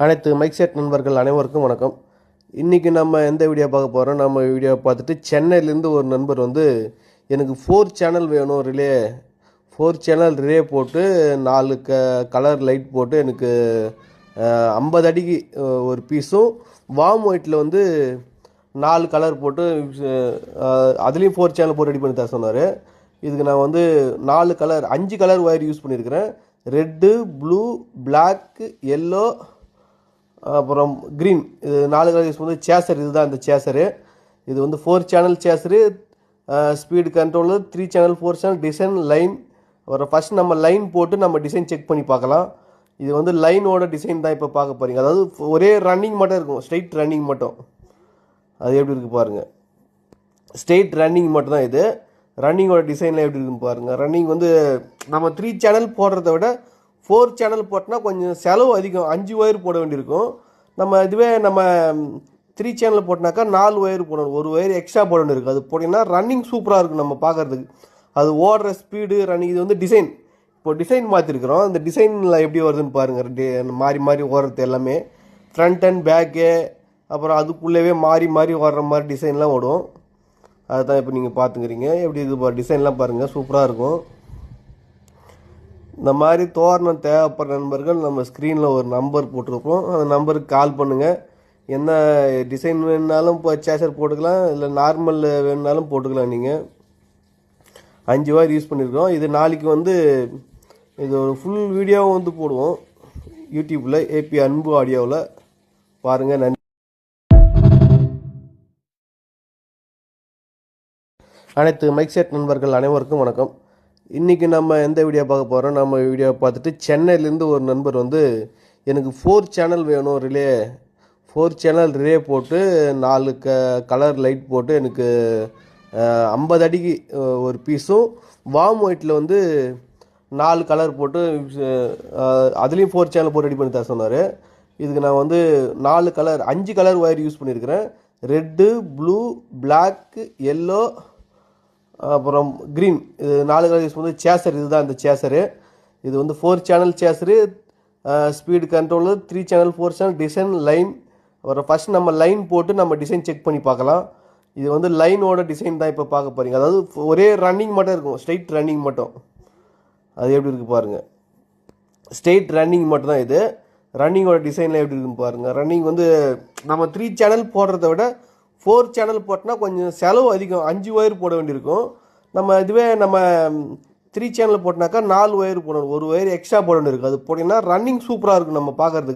அனைத்து mic set நண்பர்கள் அனைவருக்கும் வணக்கம். இன்றைக்கி நம்ம எந்த வீடியோ பார்க்க போகிறோம், நம்ம வீடியோ பார்த்துட்டு சென்னையிலேருந்து ஒரு நண்பர் வந்து எனக்கு 4 சேனல் வேணும், 4 சேனல் ரிலே போட்டு 4 கலர் லைட் போட்டு எனக்கு 50 அடிக்கு ஒரு பீஸும் வார்ம் ஒயிட்டில் வந்து 4 கலர் போட்டு அதுலேயும் 4 சேனல் போட்டு ரெடி பண்ணி தர சொன்னார். இதுக்கு நான் வந்து 4 கலர் 5 கலர் ஒயர் யூஸ் பண்ணியிருக்கிறேன். ரெட்டு, ப்ளூ, பிளாக்கு, எல்லோ, அப்புறம் க்ரீன். இது 4 கலர் யூஸ் பண்ணி சேசர். இதுதான் இந்த சேசரு. இது வந்து 4 channel chassis, speed controller, 3 channel 4 channel design line. அப்புறம் ஃபஸ்ட் நம்ம லைன் போட்டு நம்ம டிசைன் செக் பண்ணி பார்க்கலாம். இது வந்து லைனோட டிசைன் தான் இப்போ பார்க்க போகிறீங்க. அதாவது ஒரே ரன்னிங் மட்டும் இருக்கும், ஸ்ட்ரெயிட் ரன்னிங் மட்டும். அது எப்படி இருக்குது பாருங்கள். ஸ்ட்ரெயிட் ரன்னிங் மட்டும் தான் இது. ரன்னிங்கோட டிசைனில் எப்படி இருக்குன்னு பாருங்கள். ரன்னிங் வந்து நம்ம 3 சேனல் போடுறத விட 4 சேனல் போட்டோன்னா கொஞ்சம் செலவு அதிகம். 5 ஒயர் போட வேண்டியிருக்கும். இதுவே நம்ம 3 சேனல் போட்டோனாக்கா 4 ஒயர் போடணும், ஒரு ஒயர் எக்ஸ்ட்ரா போட வேண்டியிருக்கும். அது போட்டிங்கன்னா ரன்னிங் சூப்பராக இருக்கும் நம்ம பார்க்குறதுக்கு. அது ஓடுற ஸ்பீடு ரன்னிங். இது வந்து டிசைன், இப்போ டிசைன் மாற்றிருக்கிறோம். இந்த டிசைனில் எப்படி வருதுன்னு பாருங்கள். மாறி மாறி ஓடுறது எல்லாமே ஃப்ரண்ட் அண்ட் பேக்கு, அப்புறம் அதுக்குள்ளேயே மாறி மாறி ஓடுற மாதிரி டிசைன்லாம் ஓடும். அதுதான் இப்போ நீங்கள் பார்த்துக்கிறீங்க. எப்படி இது டிசைன்லாம் பாருங்கள், சூப்பராக இருக்கும். இந்த மாதிரி தோரணம் தேவைப்படுற நண்பர்கள் நம்ம ஸ்க்ரீனில் ஒரு நம்பர் போட்டிருப்போம், அந்த நம்பருக்கு கால் பண்ணுங்கள். என்ன டிசைன் வேணுனாலும் இப்போ சேசர் போட்டுக்கலாம், இல்லை நார்மல் வேணுனாலும் போட்டுக்கலாம். நீங்கள் 5 வார் யூஸ் பண்ணியிருக்கோம். இது நாளைக்கு வந்து இது ஒரு ஃபுல் வீடியோவும் வந்து போடுவோம் யூடியூப்பில், ஏபி அன்பு ஆடியோவில் பாருங்கள். நன்றி. அனைத்து மைக் செட் நண்பர்கள் அனைவருக்கும் வணக்கம். இன்றைக்கி நம்ம எந்த வீடியோ பார்க்க போகிறோம், நம்ம வீடியோ பார்த்துட்டு சென்னையிலேருந்து ஒரு நண்பர் வந்து எனக்கு 4 சேனல் வேணும், 4 சேனல் ரிலே போட்டு 4 கலர் லைட் போட்டு எனக்கு 50 அடிக்கு ஒரு பீஸும் வார்ம் ஒயிட்டில் வந்து 4 கலர் போட்டு அதுலேயும் 4 சேனல் போட்டு ரெடி பண்ணி தர சொன்னார். இதுக்கு நான் வந்து 4 கலர் 5 கலர் ஒயர் யூஸ் பண்ணியிருக்கிறேன். ரெட்டு, ப்ளூ, பிளாக்கு, எல்லோ, அப்புறம் க்ரீன். இது 4 கலர் யூஸ் பண்ணி சேசர். இதுதான் இந்த சேசரு. இது வந்து 4 channel chassis, speed controller, 3 channel 4 channel design line. அப்புறம் ஃபஸ்ட் நம்ம லைன் போட்டு நம்ம டிசைன் செக் பண்ணி பார்க்கலாம். இது வந்து லைனோட டிசைன் தான் இப்போ பார்க்க போகிறீங்க. அதாவது ஒரே ரன்னிங் மட்டும் இருக்கும், ஸ்ட்ரெயிட் ரன்னிங் மட்டும். அது எப்படி இருக்குது பாருங்கள். ஸ்ட்ரெயிட் ரன்னிங் மட்டும் தான் இது. ரன்னிங்கோட டிசைனில் எப்படி இருக்குன்னு பாருங்கள். ரன்னிங் வந்து நம்ம 3 சேனல் போடுறத விட 4 சேனல் போட்டோன்னா கொஞ்சம் செலவு அதிகம். 5 ஒயர் போட வேண்டியிருக்கும். இதுவே நம்ம 3 சேனல் போட்டோனாக்கா 4 ஒயர் போடணும், ஒரு ஒயர் எக்ஸ்ட்ரா போட வேண்டியிருக்கும். அது போட்டிங்கன்னா ரன்னிங் சூப்பராக இருக்கும் நம்ம பார்க்குறதுக்கு.